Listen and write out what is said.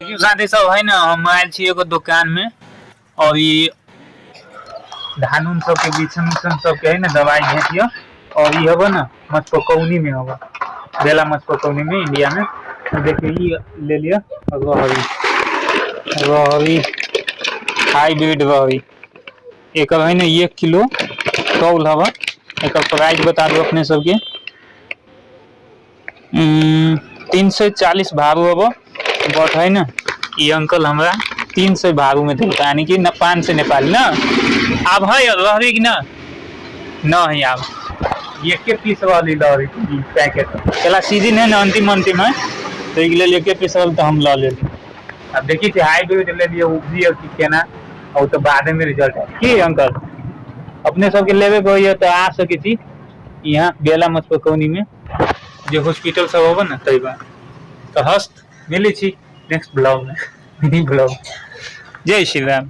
साथी सब है ना, हम आयल छी एगो दुकान में और ये धान उन सब के बिछन उछन सब के है ना दवाई भेटियो। और ये हबो ना मचपकौनी में हबो, बेला मचपकौनी में इंडिया में। तो देखिए ये ले लिया रहरी हाईब्रिड रहरी। एक है ना 1 किलो तौल हवा। एक प्राइस बता दो अपने सबके 340 भारू हबो। बट है ना ये अंकल हमरा 300 भारू में देता, यानी कि 500 नेपाली ना। अब है रहरी कि ना है अब एक पीस वाली लहरी पैकेट। पहला सीजन है ना अंतिम है, तो एक पीस वाली तो हम ला ले। अब देखिए हाईब्रिड ले लिए उपजी और केना और तो बाद में रिजल्ट है कि अंकल अपने सबके लेवे को ये तो आ सके छी यहाँ बेला मचपकौनी में जो हॉस्पिटल सब होगा ना तई बा। तो हस्त मिली छी नेक्स्ट ब्लॉग में। ब्लॉग जय श्री राम।